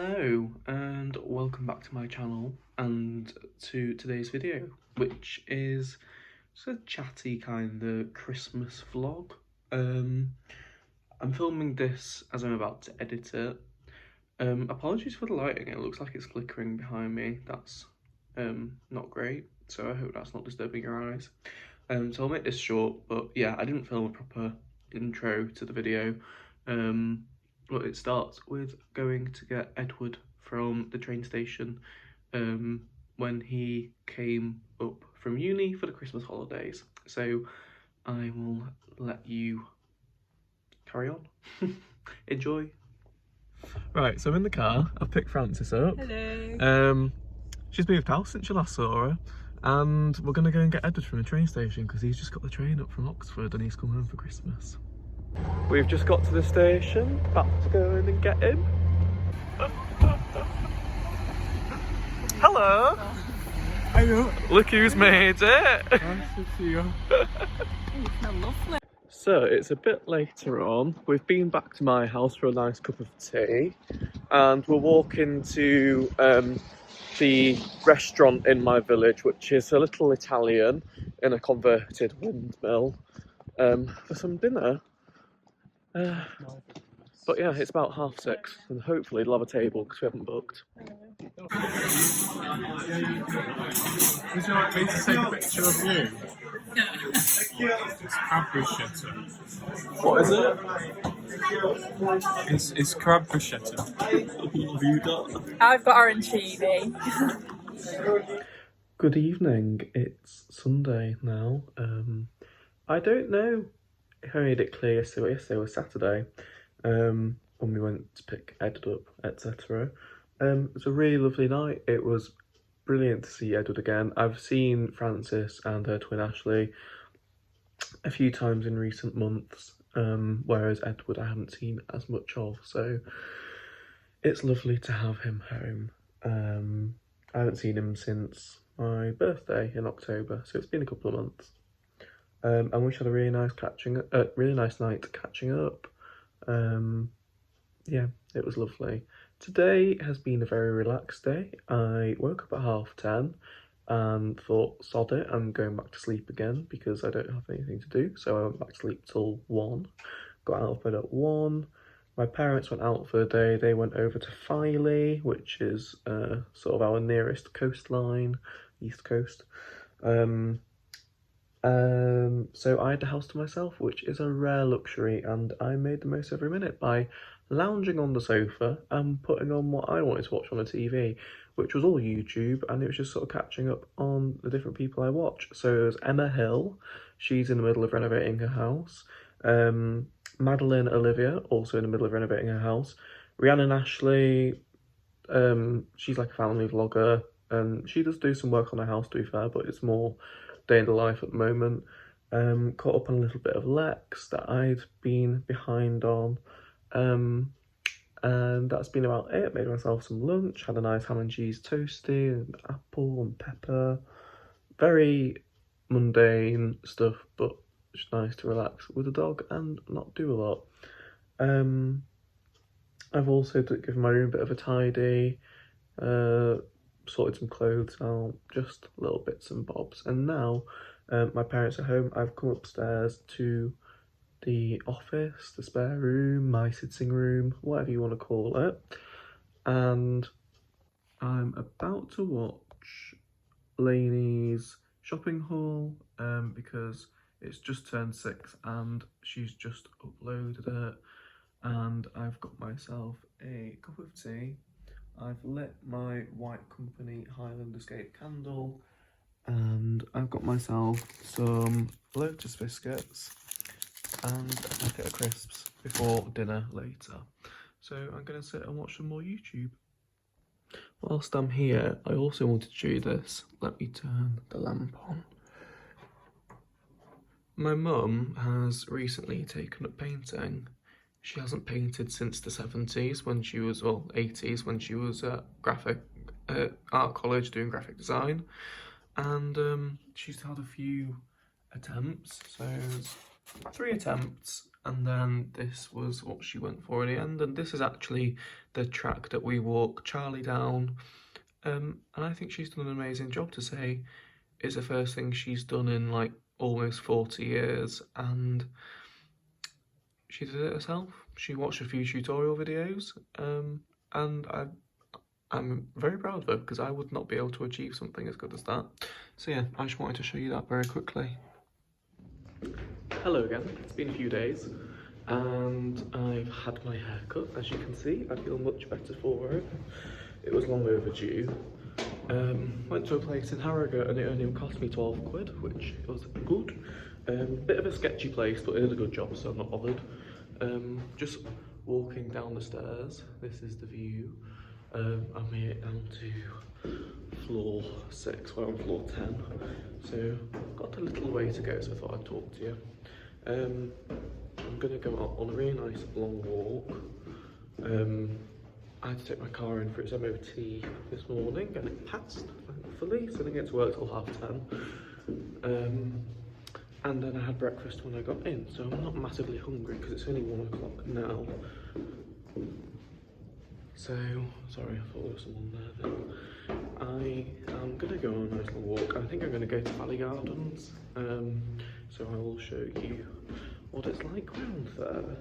Hello and welcome back to my channel and to today's video, which is just a chatty kind of Christmas vlog. I'm filming this as I'm about to edit it. Apologies for the lighting, it looks like it's flickering behind me. That's not great, so I hope that's not disturbing your eyes. So I'll make this short, but yeah, I didn't film a proper intro to the video. But it starts with going to get Edward from the train station when he came up from uni for the Christmas holidays. So I will let you carry on. Enjoy. Right, so I'm in the car. I've picked Frances up. Hello. She's moved house since you last saw her. And we're going to go and get Edward from the train station because he's just got the train up from Oxford and he's come home for Christmas. We've just got to the station, about to go in and get him. Hello! Hello. Look who's made it! Nice to see you. You smell lovely. So it's a bit later on. We've been back to my house for a nice cup of tea and we're walking to the restaurant in my village, which is a little Italian in a converted windmill, for some dinner. But yeah, it's about 6:30 and hopefully they'll have a table because we haven't booked. Would you like me to take a picture of you? It's crab bruschetta. What is it? It's crab bruschetta. What have you got? I've got arancini. Good evening, it's Sunday now. I don't know if I made it clear yesterday was Saturday, when we went to pick Edward up, etc. It was a really lovely night. It was brilliant to see Edward again. I've seen Frances and her twin Ashley a few times in recent months, whereas Edward I haven't seen as much of, so it's lovely to have him home. I haven't seen him since my birthday in October, so it's been a couple of months. And we had a really nice night catching up. Yeah, it was lovely. Today has been a very relaxed day. I woke up at 10:30 and thought, sod it, I'm going back to sleep again because I don't have anything to do. So I went back to sleep till 1. Got out of bed at 1. My parents went out for the day. They went over to Filey, which is sort of our nearest coastline, east coast. So I had the house to myself, which is a rare luxury, and I made the most of every minute by lounging on the sofa and putting on what I wanted to watch on the TV, which was all YouTube, and it was just sort of catching up on the different people I watch. So there's Emma Hill, she's in the middle of renovating her house. Madeline Olivia, also in the middle of renovating her house. Rhiannon Ashley, she's like a family vlogger, and she does do some work on her house, to be fair, but it's more day in the life at the moment. Caught up on a little bit of Lex that I'd been behind on, and that's been about it. Made myself some lunch, had a nice ham and cheese toasty and apple and pepper. Very mundane stuff, but it's nice to relax with a dog and not do a lot. I've also given my room a bit of a tidy, sorted some clothes out, just little bits and bobs. And now my parents are home. I've come upstairs to the office, the spare room, my sitting room, whatever you want to call it. And I'm about to watch Lainey's shopping haul because it's just turned 6 and she's just uploaded it. And I've got myself a cup of tea. I've lit my White Company Highland Escape candle, and I've got myself some Lotus biscuits and a packet of crisps before dinner later. So I'm going to sit and watch some more YouTube. Whilst I'm here, I also wanted to show you this. Let me turn the lamp on. My mum has recently taken up painting. She hasn't painted since the 70s when she was, well, 80s when she was at art college doing graphic design. And she's had a few attempts. So 3 attempts, and then this was what she went for in the end. And this is actually the track that we walk Charlie down, and I think she's done an amazing job. To say it's the first thing she's done in like almost 40 years, and she did it herself. She watched a few tutorial videos, and I'm very proud of her, because I would not be able to achieve something as good as that. So yeah, I just wanted to show you that very quickly. Hello again, it's been a few days, and I've had my hair cut. As you can see, I feel much better for it. It was long overdue. Went to a place in Harrogate and it only cost me 12 quid, which was good. Bit of a sketchy place, but it did a good job, so I'm not bothered. Just walking down the stairs, this is the view. I made it down to floor 6, we're on floor 10. So got a little way to go, so I thought I'd talk to you. I'm gonna go out on a really nice long walk. I had to take my car in for its MOT this morning and it passed, thankfully, so I didn't get to work till 10:30. And then I had breakfast when I got in, so I'm not massively hungry because it's only 1 o'clock now. So, sorry, I thought there was someone there then. I am going to go on a nice long walk. I think I'm going to go to Valley Gardens, so I will show you what it's like around there.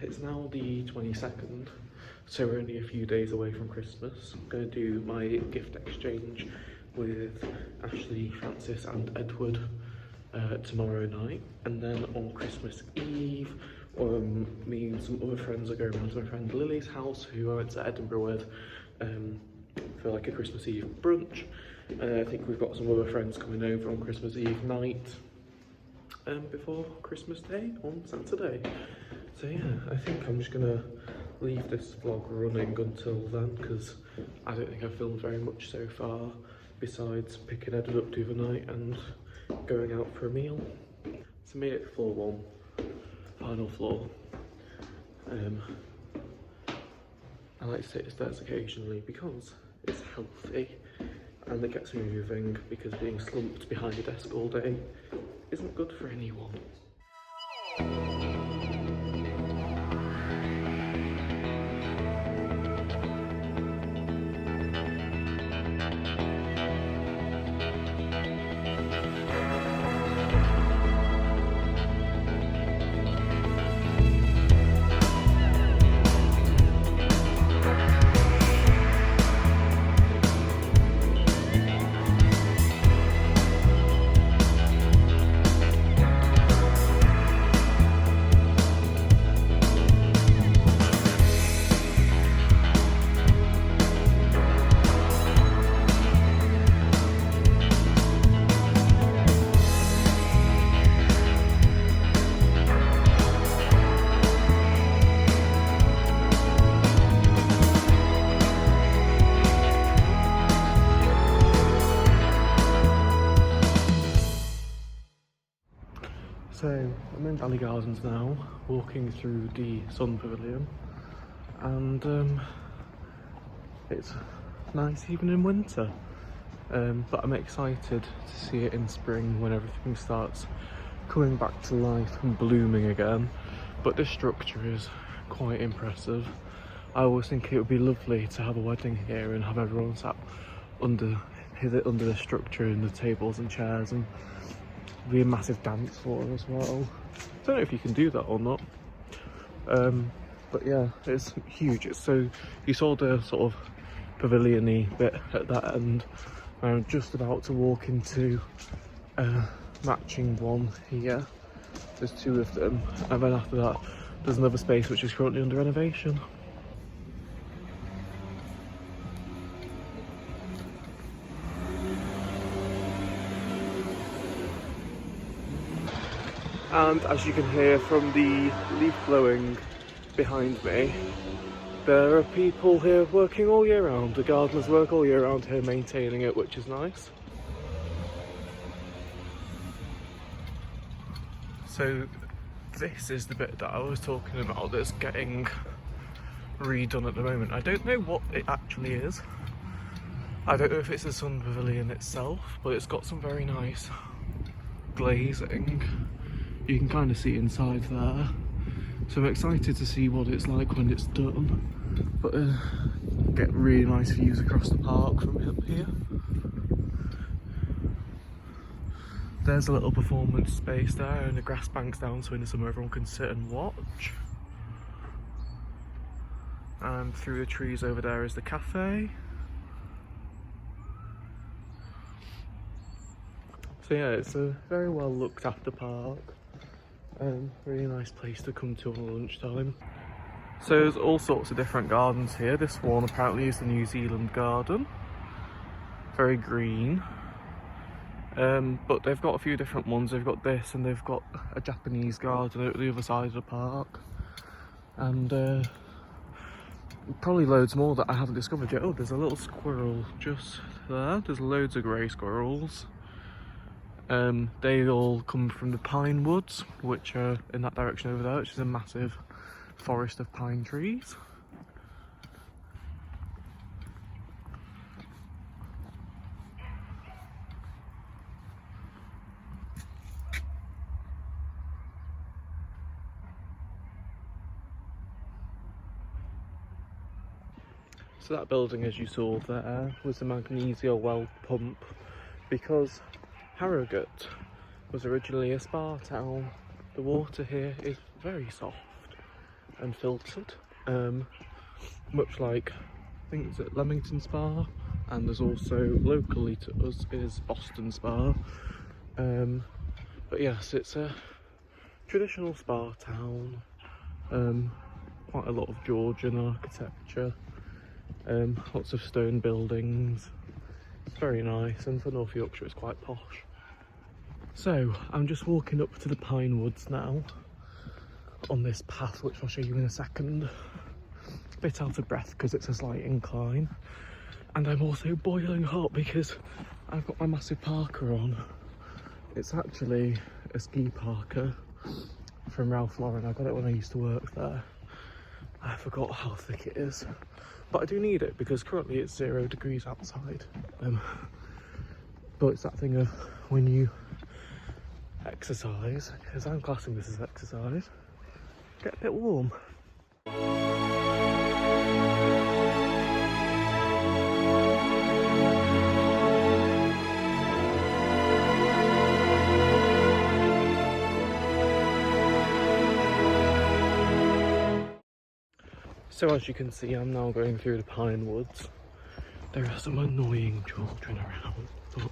It's now the 22nd, so we're only a few days away from Christmas. I'm going to do my gift exchange with Ashley, Francis and Edward tomorrow night, and then on Christmas Eve me and some other friends are going around to my friend Lily's house, who I went to Edinburgh with, for like a Christmas Eve brunch. I think we've got some other friends coming over on Christmas Eve night, before Christmas Day on Saturday. So yeah, I think I'm just gonna leave this vlog running until then, because I don't think I've filmed very much so far, besides picking Edward up the other night and going out for a meal. So made it to floor 1, final floor. I like to take the stairs occasionally because it's healthy and it gets me moving, because being slumped behind a desk all day isn't good for anyone. So I'm in Valley Gardens now, walking through the Sun Pavilion, and it's nice even in winter, but I'm excited to see it in spring when everything starts coming back to life and blooming again. But this structure is quite impressive. I always think it would be lovely to have a wedding here and have everyone sat under the structure and the tables and chairs, and be a massive dance floor as well. I don't know if you can do that or not, but yeah, it's huge. It's so, you saw the sort of pavilion-y bit at that end. I'm just about to walk into a matching one here. There's 2 of them, and then after that there's another space which is currently under renovation. And as you can hear from the leaf blowing behind me, there are people here working all year round. The gardeners work all year round here maintaining it, which is nice. So this is the bit that I was talking about that's getting redone at the moment. I don't know what it actually is. I don't know if it's the Sun Pavilion itself, but it's got some very nice glazing you can kind of see inside there. So I'm excited to see what it's like when it's done. But get really nice views across the park from up here. There's a little performance space there and the grass bank's down so in the summer everyone can sit and watch. And through the trees over there is the cafe. So yeah, it's a very well looked after park. Really nice place to come to on lunchtime. So there's all sorts of different gardens here. This one apparently is the New Zealand garden. Very green. But they've got a few different ones. They've got this and they've got a Japanese garden at the other side of the park. And probably loads more that I haven't discovered yet. Oh, there's a little squirrel just there. There's loads of grey squirrels. They all come from the pine woods, which are in that direction over there, which is a massive forest of pine trees. So that building, as you saw there, was the Magnesia well pump, because Harrogate was originally a spa town. The water here is very soft and filtered, much like I think it's at Leamington Spa, and there's also locally to us is Boston Spa. But yes, it's a traditional spa town, quite a lot of Georgian architecture. Lots of stone buildings. It's very nice, and for North Yorkshire it's quite posh. So I'm just walking up to the pine woods now on this path, which I'll show you in a second. A bit out of breath because it's a slight incline, and I'm also boiling hot because I've got my massive parka on. It's actually a ski parka from Ralph Lauren. I got it when I used to work there. I forgot how thick it is, but I do need it because currently it's 0 degrees outside. But it's that thing of when you exercise, because I'm classing this as exercise, get a bit warm. So as you can see, I'm now going through the pine woods. There are some annoying children around, but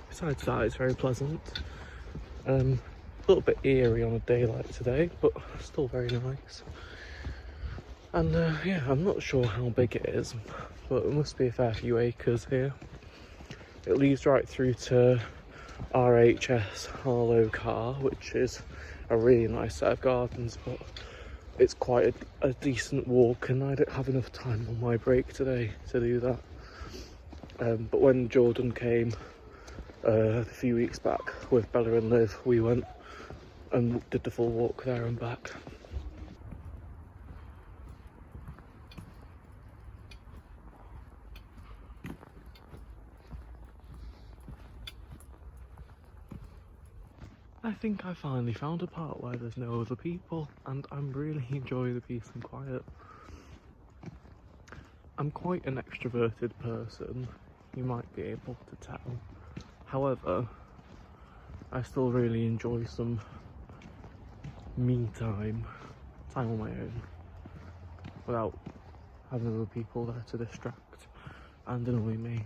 besides that, it's very pleasant. A little bit eerie on a day like today, but still very nice. And yeah, I'm not sure how big it is, but it must be a fair few acres here. It leads right through to RHS Harlow Car, which is a really nice set of gardens, but it's quite a decent walk, and I don't have enough time on my break today to do that. But when Jordan came a few weeks back with Bella and Liv, we went and did the full walk there and back. I think I finally found a part where there's no other people, and I'm really enjoying the peace and quiet. I'm quite an extroverted person, you might be able to tell. However, I still really enjoy some me time on my own, without having other people there to distract and annoy me.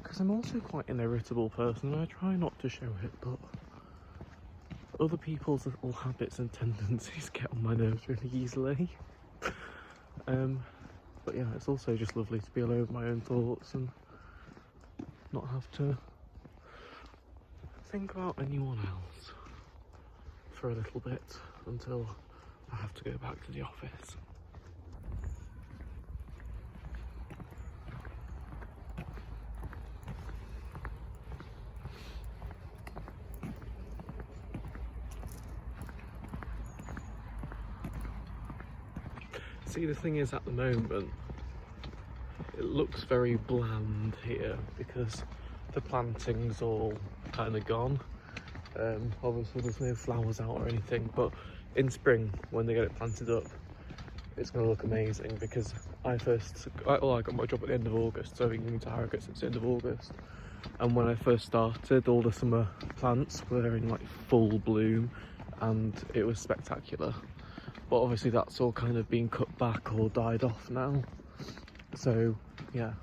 Because I'm also quite an irritable person, and I try not to show it, but other people's little habits and tendencies get on my nerves really easily. But yeah, it's also just lovely to be alone with my own thoughts and not have to think about anyone else for a little bit until I have to go back to the office. See, the thing is, at the moment it looks very bland here because the planting's all kind of gone, Obviously there's no flowers out or anything, but in spring when they get it planted up, it's going to look amazing. Because I got my job at the end of August, so I've been coming to Harrogate since the end of August. And when I first started, all the summer plants were in like full bloom, and it was spectacular. But obviously that's all kind of been cut back or died off now. So yeah,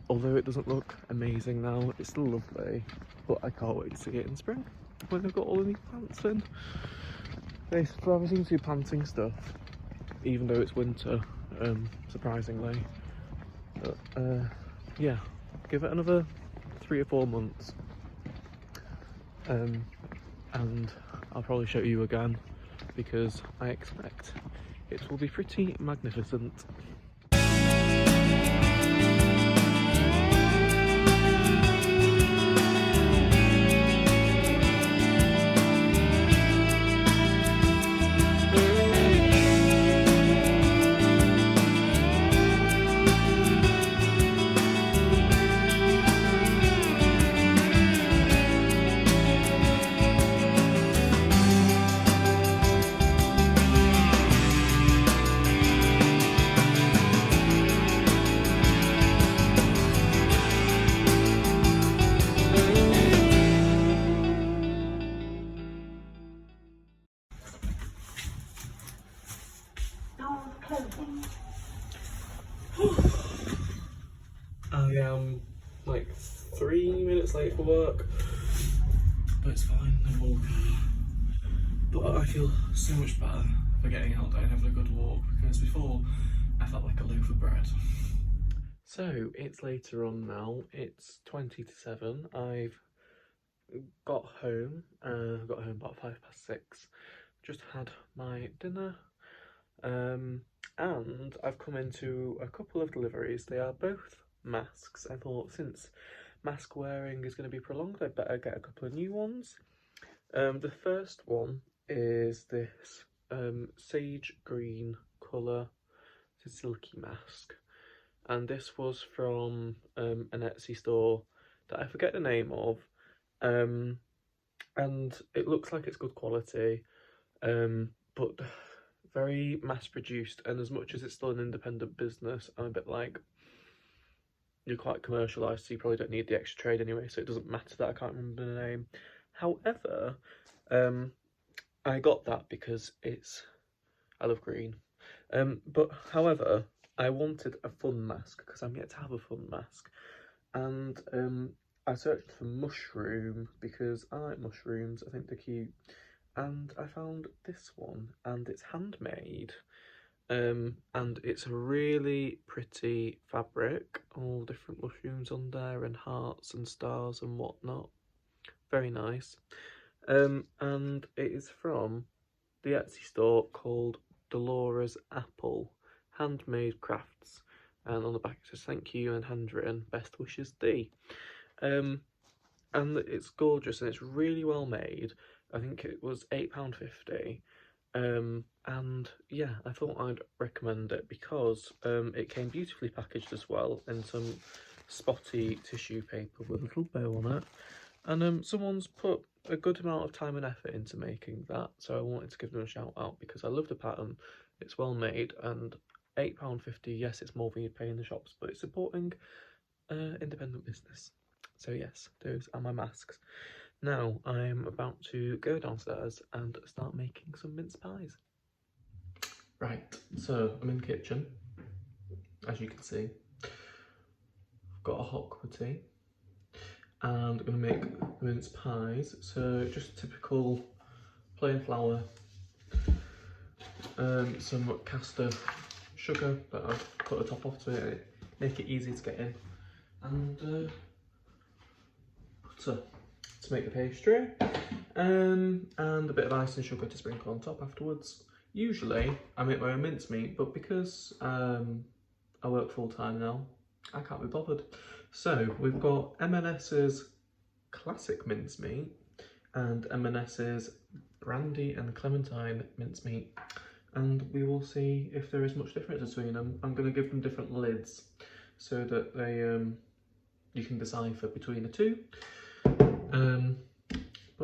although it doesn't look amazing now, it's still lovely. But I can't wait to see it in spring when they've got all the new plants in. They forever seem to be planting stuff, even though it's winter, surprisingly. But yeah, give it another 3 or 4 months, and I'll probably show you again, because I expect it will be pretty magnificent. I am like 3 minutes late for work, but it's fine, no walk. But I feel so much better for getting out there and having a good walk, because before I felt like a loaf of bread. So it's later on now, it's 20 to 7. I've got home, about 6:05. Just had my dinner, and I've come into a couple of deliveries. They are both masks. I thought since mask wearing is going to be prolonged, I'd better get a couple of new ones. The first one is this sage green colour. It's a silky mask, and this was from an Etsy store that I forget the name of, and it looks like it's good quality, but very mass produced. And as much as it's still an independent business, I'm a bit like, you're quite commercialised, so you probably don't need the extra trade anyway, so it doesn't matter that I can't remember the name. However, I got that because I love green. But however, I wanted a fun mask because I'm yet to have a fun mask, and I searched for mushroom because I like mushrooms. I think they're cute, and I found this one, and it's handmade. And it's a really pretty fabric, all different mushrooms on there, and hearts and stars and whatnot. Very nice. And it is from the Etsy store called Dolores Apple Handmade Crafts, and on the back it says thank you and handwritten, best wishes Dee. And it's gorgeous and it's really well made. I think it was £8.50. And yeah, I thought I'd recommend it because it came beautifully packaged as well in some spotty tissue paper with a little bow on it, and someone's put a good amount of time and effort into making that, so I wanted to give them a shout out because I love the pattern. It's well made, and £8.50, yes, it's more than you'd pay in the shops, but it's supporting independent business. So yes, those are my masks. Now I'm about to go downstairs and start making some mince pies. Right, so I'm in the kitchen, as you can see. I've got a hot cup of tea, and I'm going to make mince pies. So just typical plain flour, some caster sugar that I've put a top off to it, make it easy to get in, and butter to make the pastry, and a bit of ice and sugar to sprinkle on top afterwards. Usually I make my own mincemeat, but because I work full time now, I can't be bothered. So we've got M&S's classic mincemeat and M&S's brandy and clementine mincemeat, and we will see if there is much difference between them. I'm going to give them different lids so that they you can decipher between the two.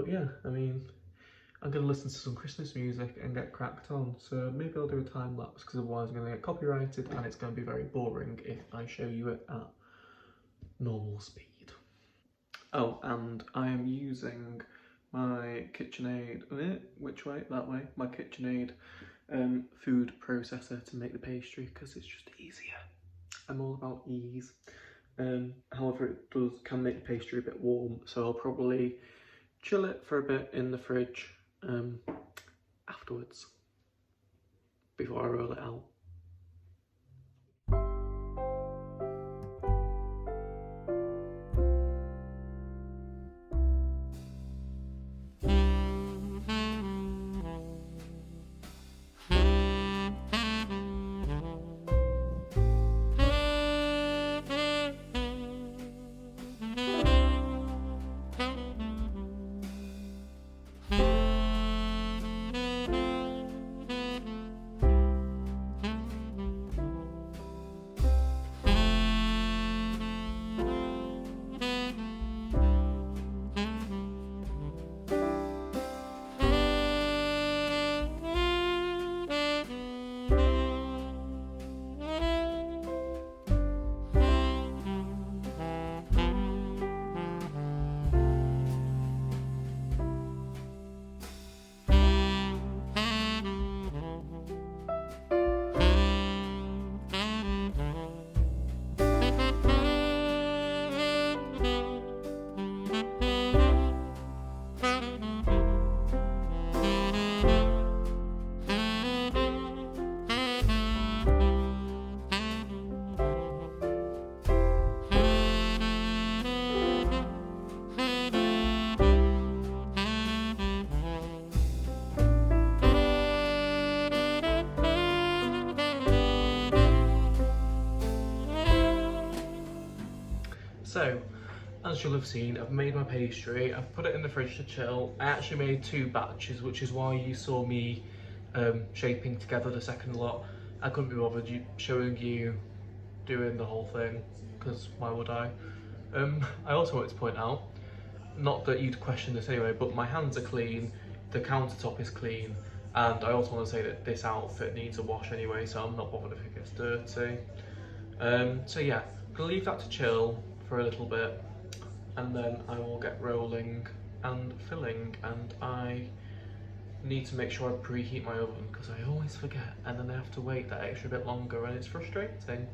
But yeah, I mean, I'm going to listen to some Christmas music and get cracked on. So maybe I'll do a time lapse because otherwise I'm going to get copyrighted and it's going to be very boring if I show you it at normal speed. Oh, and I am using my KitchenAid, which way? That way. My KitchenAid food processor to make the pastry because it's just easier. I'm all about ease. However, it can make the pastry a bit warm, so I'll probably chill it for a bit in the fridge afterwards before I roll it out. So, as you'll have seen, I've made my pastry, I've put it in the fridge to chill. I actually made 2 batches, which is why you saw me shaping together the second lot. I couldn't be bothered showing you doing the whole thing, because why would I? I also wanted to point out, not that you'd question this anyway, but my hands are clean, the countertop is clean, and I also want to say that this outfit needs a wash anyway, so I'm not bothered if it gets dirty. So yeah, I'm gonna leave that to chill for a little bit, and then I will get rolling and filling, and I need to make sure I preheat my oven because I always forget and then I have to wait that extra bit longer and it's frustrating.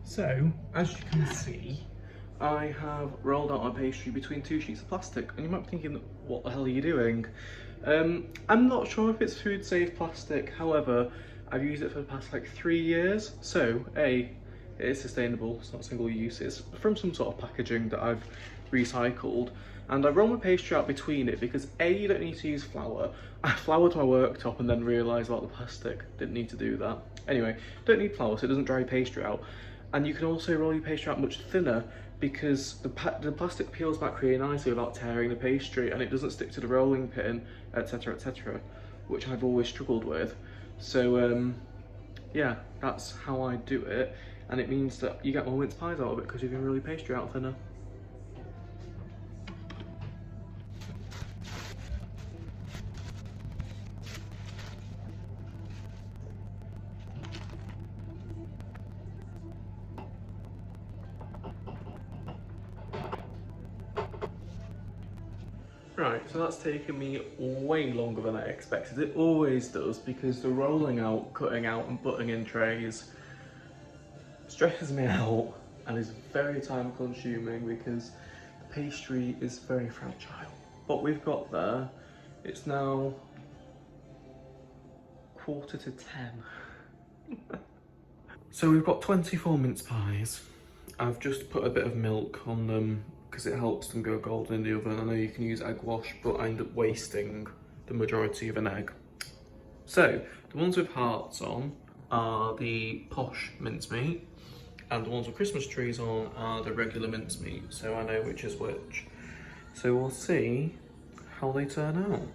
So, as you can see, I have rolled out my pastry between 2 sheets of plastic, and you might be thinking, what the hell are you doing? I'm not sure if it's food safe plastic, however, I've used it for the past like 3 years. So, A, it is sustainable, it's not single use, it's from some sort of packaging that I've recycled, and I rolled my pastry out between it because A, you don't need to use flour. I floured my worktop and then realised about the plastic, didn't need to do that. Anyway, don't need flour so it doesn't dry your pastry out. And you can also roll your pastry out much thinner because the plastic peels back really nicely without tearing the pastry, and it doesn't stick to the rolling pin, etc, etc, which I've always struggled with. So yeah, that's how I do it, and it means that you get more mince pies out of it because you can roll your pastry out thinner. Right, so that's taken me way longer than I expected. It always does because the rolling out, cutting out and putting in trays stresses me out and is very time consuming because the pastry is very fragile. But we've got there, it's now 9:45. So we've got 24 mince pies. I've just put a bit of milk on them because it helps them go golden in the oven. I know you can use egg wash, but I end up wasting the majority of an egg. So, the ones with hearts on are the posh mincemeat, and the ones with Christmas trees on are the regular mincemeat, so I know which is which. So we'll see how they turn out.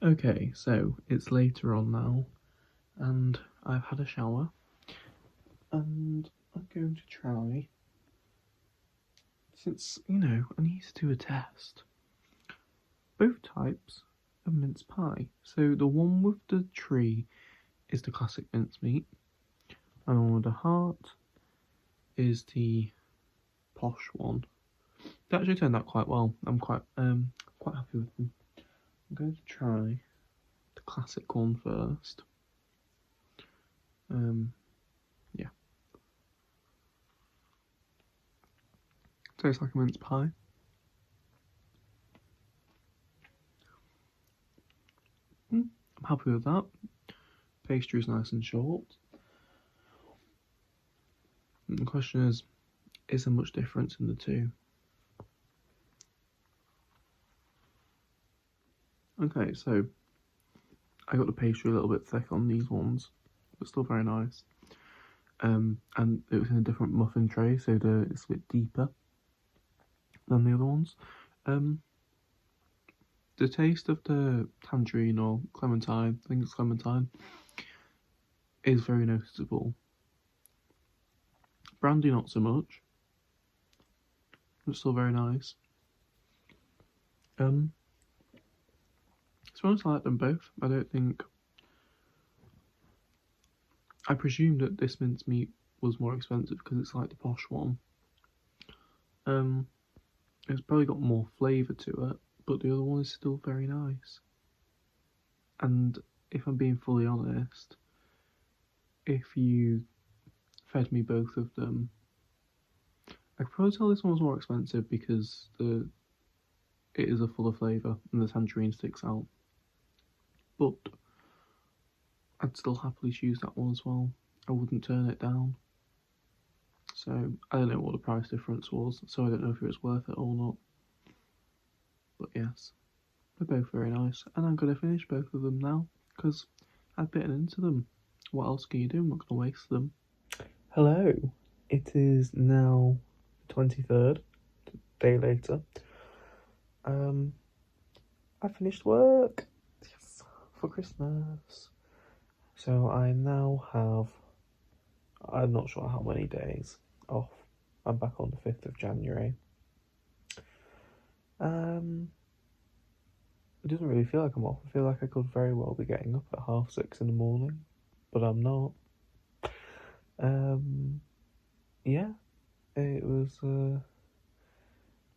Okay, so it's later on now, and I've had a shower, and I'm going to try, since, you know, I need to do a test, both types of mince pie. So the one with the tree is the classic mincemeat, and the one with the heart is the posh one. They actually turned out quite well. I'm quite happy with them. I'm going to try the classic one first. Yeah. Tastes like a mince pie. I'm happy with that. Pastry is nice and short. And the question is there much difference in the two? Okay, so I got the pastry a little bit thick on these ones, but still very nice. And it was in a different muffin tray, so it's a bit deeper than the other ones. The taste of the tangerine or clementine, I think it's clementine, is very noticeable. Brandy not so much, but still very nice. To be honest, I like them both. I presume that this mincemeat was more expensive because it's like the posh one. It's probably got more flavour to it, but the other one is still very nice. And if I'm being fully honest, if you fed me both of them, I could probably tell this one was more expensive because it is a fuller flavour and the tangerine sticks out. But I'd still happily choose that one as well. I wouldn't turn it down. So I don't know what the price difference was, so I don't know if it was worth it or not. But yes, they're both very nice, and I'm going to finish both of them now because I've bitten into them. What else can you do? I'm not going to waste them. Hello, it is now the 23rd, a day later. I finished work, yes, for Christmas. So I now have, I'm not sure how many days off. I'm back on the 5th of January. It doesn't really feel like I'm off. I feel like I could very well be getting up at 6:30 in the morning, but I'm not. Yeah, it was a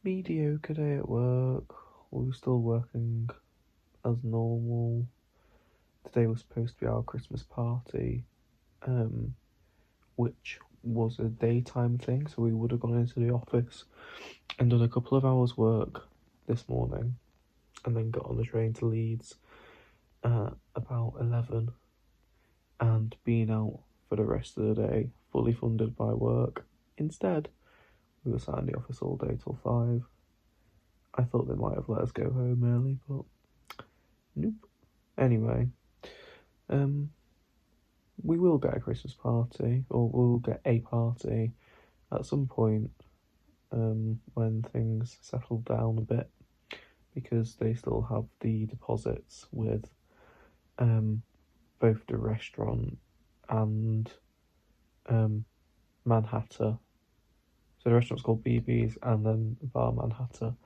mediocre day at work. We were still working as normal. Today was supposed to be our Christmas party, which was a daytime thing, so we would have gone into the office and done a couple of hours work this morning, and then got on the train to Leeds at about 11 and been out for the rest of the day, fully funded by work. Instead, we were sat in the office all day till 5. I thought they might have let us go home early, but nope. Anyway, we will get a Christmas party, or we'll get a party at some point when things settle down a bit, because they still have the deposits with both the restaurant and Manhattan. So the restaurant's called BB's, and then the bar Manhattan.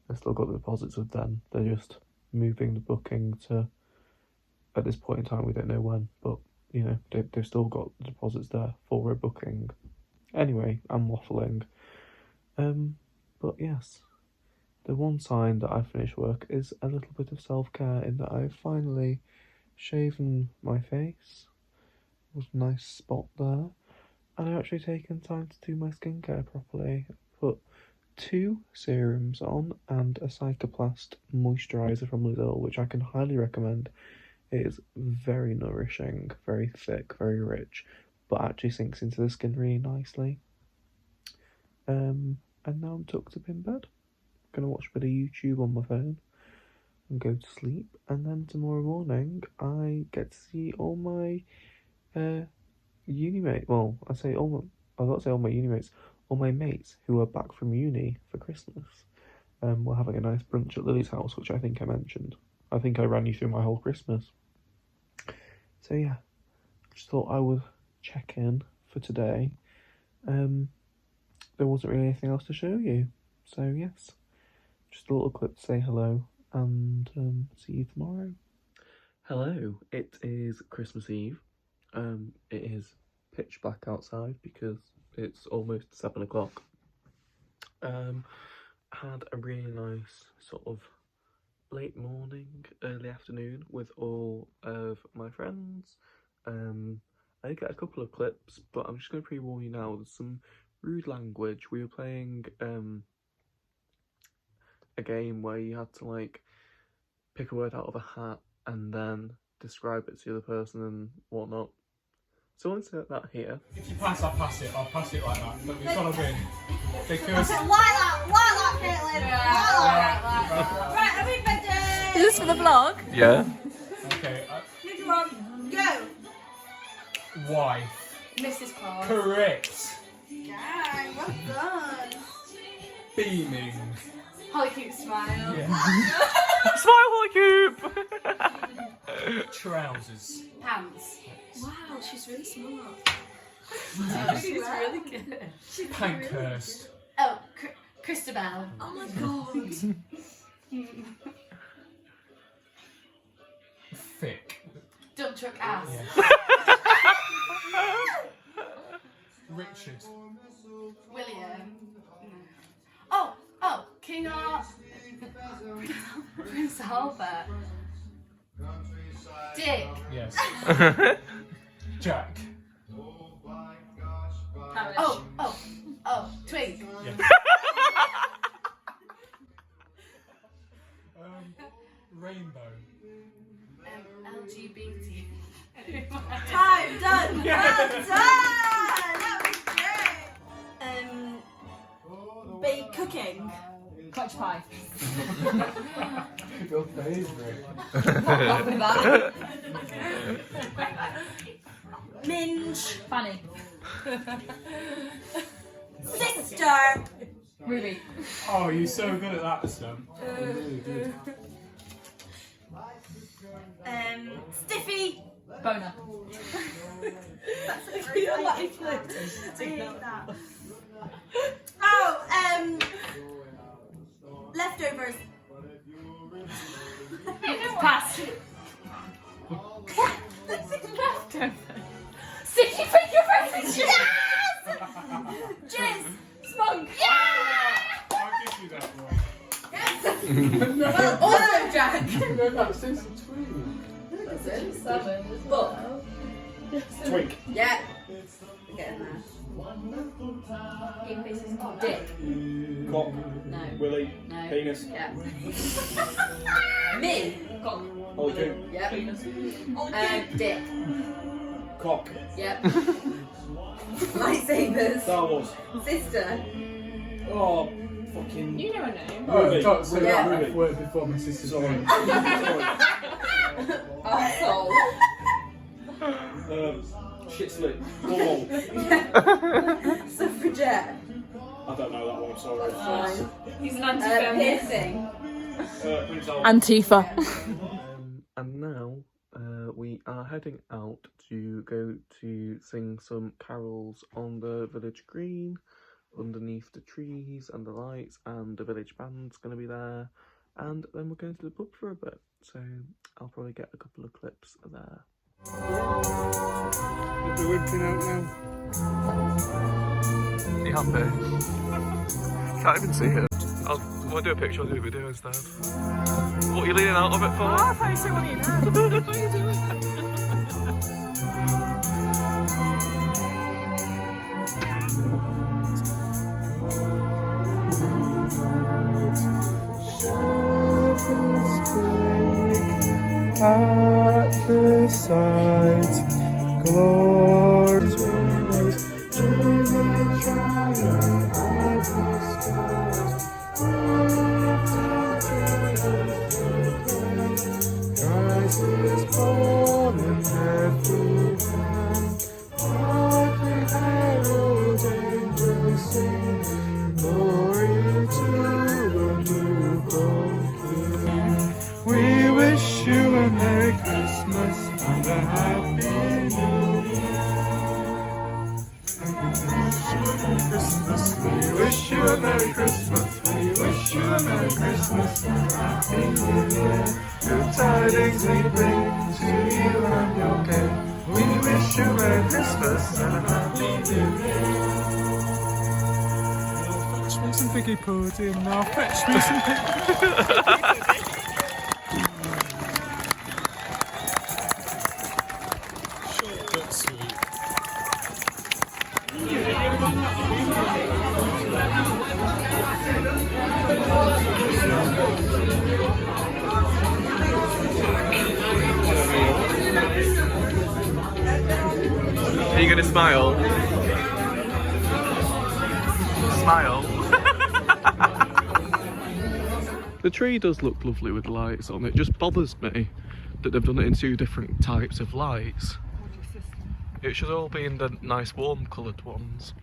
They've still got the deposits with them. They're just moving the booking to, at this point in time, we don't know when, but you know, they've still got the deposits there for a booking. Anyway, I'm waffling. But yes, The one sign that I finished work is a little bit of self-care in that I've finally shaven my face. It was a nice spot there. And I've actually taken time to do my skincare properly. Put 2 serums on and a Cicaplast moisturiser from Lidl, which I can highly recommend. It is very nourishing, very thick, very rich, but actually sinks into the skin really nicely. And now I'm tucked up in bed. Gonna watch a bit of YouTube on my phone and go to sleep. And then tomorrow morning I get to see all my uni mates. Well, I say all my, I got to say all my uni mates, all my mates who are back from uni for Christmas. We're having a nice brunch at Lily's house, which I think I mentioned. I think I ran you through my whole Christmas. So yeah, just thought I would check in for today. There wasn't really anything else to show you, so yes, just a little clip to say hello and see you tomorrow. Hello, it is Christmas Eve. It is pitch black outside because it's almost 7 o'clock. Had a really nice sort of late morning, early afternoon with all of my friends. I did get a couple of clips, but I'm just going to pre-warn you now, there's some rude language. We were playing a game where you had to like pick a word out of a hat and then describe it to the other person and whatnot. So I want to insert that here. If you pass, I'll pass it like that. But we've got to win. Because... Why that, Caitlin? Yeah. Right, everybody! Is this for the vlog? Yeah. Okay. Next one, go! Why? Mrs. Claus. Correct. Gang, well done. Beaming. Holly Coop smile. Yeah. Smile Coop! Trousers. Pants. Wow, she's really smart. She's really good. Pankhurst. Oh, Christabel. Oh my god. Thick. Dump truck ass. Yeah. Richard. William. Oh, King Art. Prince Albert. Dick. Yes. Jack. Twink. Yeah. Rainbow. LGBT. Time done. Yeah. Well done. That was great. Be cooking. Clutch pie. Your favourite. After that. Minge. Fanny. Sister. Ruby. Oh, you're so good at that, son. Really good. Stiffy. Boner. That's real life. I hate that. Oh, leftovers. Pass. Leftover. Sticky finger fries. Yes! Jizz. Spunk. I'll give you that one. Well, also Jack. No, that's season 2. That's it. 7. Book. Twink. Yeah. We're getting there. Dick. Cock. No. Willy. No. Penis. Yeah. Me. Cock. Holly Coop. Yep. Dick. Cock. Yep. Lightsabers. Star Wars. Sister. Oh, fucking. You know her name. Ruby. Don't say Yeah. that F word before my sister's Sorry. name. Arsehole. Shit slit. Wall. Suffragette. I don't know that one, sorry. He's an anti-feminist. Piercing. Prince Albert. Antifa. And now we are heading out to go to sing some carols on the village green, underneath the trees and the lights, and the village band's going to be there, and then we're going to the pub for a bit, so I'll probably get a couple of clips there. They're winking out now. You happy? Can't even see it. I'll do a picture, I'll do a video instead. What are you leaning out of it for? Oh, I thought you said what you At the sight, glory to Christ is born in Bethlehem. Hark the herald angels sing, glory to the newborn King. We wish you a Merry Christmas and a Happy New Year. We wish you a Merry Christmas. We wish you a Merry Christmas and a Happy New Year. Good tidings we bring to you and your king. We wish you a Merry Christmas and a Happy New Year. Fetch me some figgy pudding now. Fetch me some short but sweet. Are you gonna smile? Smile. The tree does look lovely with lights on. It just bothers me that they've done it in two different types of lights. It should all be in the nice warm coloured ones.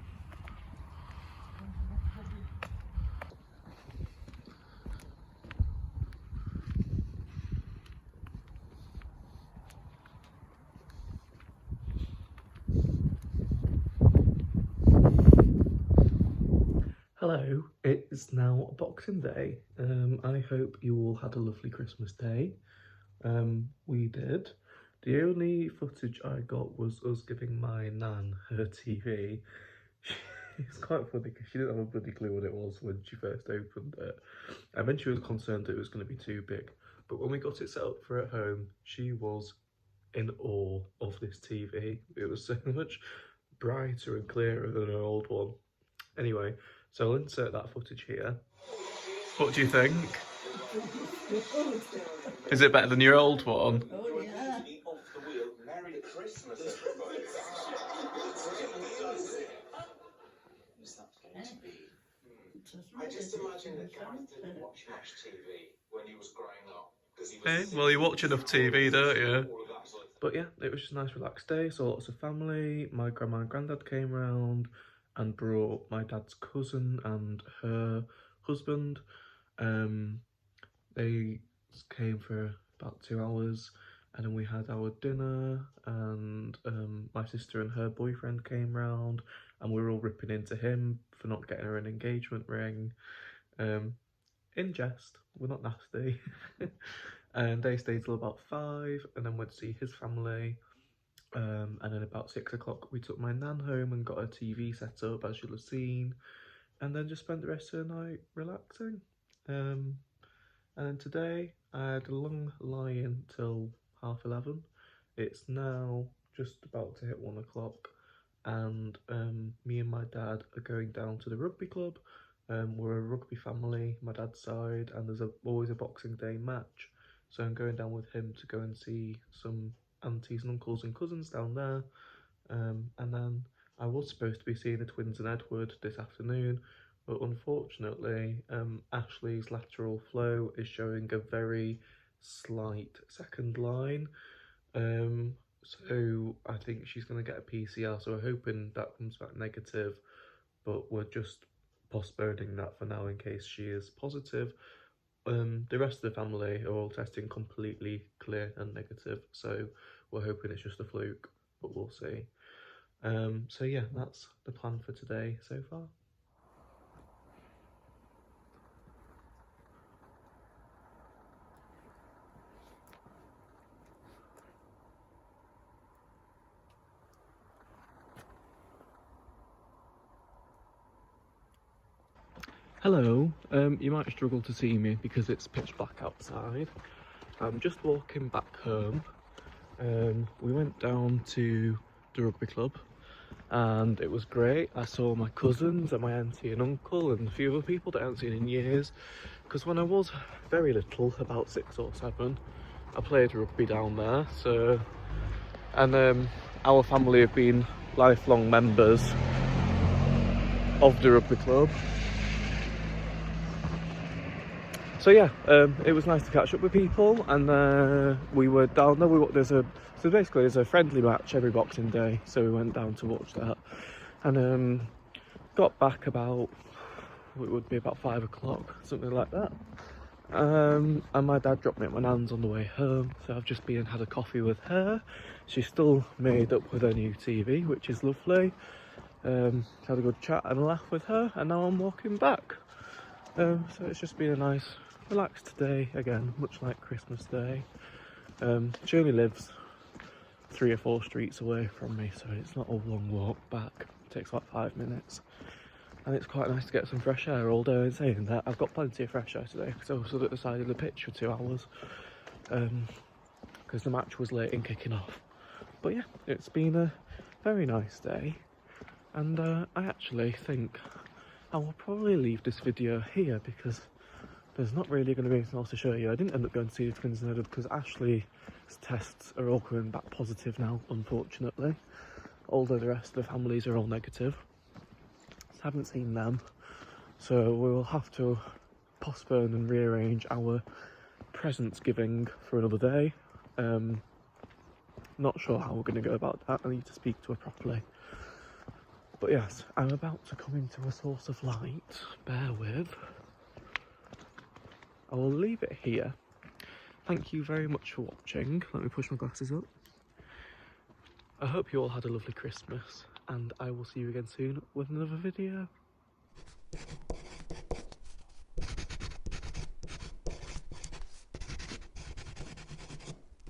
Hello, it is now Boxing Day. I hope you all had a lovely Christmas day. We did. The only footage I got was us giving my nan her TV. It's quite funny because she didn't have a bloody clue what it was when she first opened it. And then she was concerned that it was going to be too big. But when we got it set up for at home, she was in awe of this TV. It was so much brighter and clearer than her old one. Anyway, so I'll insert that footage here. What do you think? Is it better than your old one? Oh, yeah. Merry Christmas, everybody. Who's that going to be? I just imagine that Gareth didn't watch much TV when he was growing up. Hey, well, you watch enough TV, don't you? But yeah, it was just a nice relaxed day. Saw lots of family. My grandma and granddad came round and brought my dad's cousin and her husband. They came for about 2 hours, and then we had our dinner, and my sister and her boyfriend came round, and we were all ripping into him for not getting her an engagement ring. In jest, we're not nasty. And they stayed till about 5, and then went to see his family. And then about 6 o'clock we took my nan home and got her TV set up, as you'll have seen, and then just spent the rest of the night relaxing. And then today I had a long lie-in till 11:30. It's now just about to hit 1 o'clock, and me and my dad are going down to the rugby club. We're a rugby family, my dad's side, and there's always a Boxing Day match, so I'm going down with him to go and see some aunties and uncles and cousins down there. And then I was supposed to be seeing the twins and Edward this afternoon, but unfortunately Ashley's lateral flow is showing a very slight second line, so I think she's going to get a PCR, so we're hoping that comes back negative, but we're just postponing that for now in case she is positive. The rest of the family are all testing completely clear and negative, so we're hoping it's just a fluke, but we'll see. So yeah, that's the plan for today so far. Hello, you might struggle to see me because it's pitch black outside. I'm just walking back home. We went down to the rugby club and it was great. I saw my cousins and my auntie and uncle and a few other people that I haven't seen in years. Because when I was very little, about 6 or 7, I played rugby down there. So, and our family have been lifelong members of the rugby club. So yeah, it was nice to catch up with people, and we were down there. So basically there's a friendly match every Boxing Day, so we went down to watch that, and got back about, it would be about 5 o'clock, something like that. And my dad dropped me at my nan's on the way home, so I've just been and had a coffee with her. She's still made up with her new TV, which is lovely. Had a good chat and a laugh with her, and now I'm walking back. So it's just been a nice, relaxed day again, much like Christmas Day. She only lives 3 or 4 streets away from me, so it's not a long walk back. It takes like 5 minutes, and it's quite nice to get some fresh air. Although in saying that, I've got plenty of fresh air today because I was stood at the side of the pitch for 2 hours because the match was late in kicking off. But yeah, it's been a very nice day, and I actually think I will probably leave this video here because there's not really going to be anything else to show you. I didn't end up going to see the twins in Edward because Ashley's tests are all coming back positive now, unfortunately. Although the rest of the families are all negative. So I haven't seen them. So we will have to postpone and rearrange our presents giving for another day. Not sure how we're going to go about that. I need to speak to her properly. But yes, I'm about to come into a source of light. Bear with. I will leave it here. Thank you very much for watching. Let me push my glasses up. I hope you all had a lovely Christmas, and I will see you again soon with another video.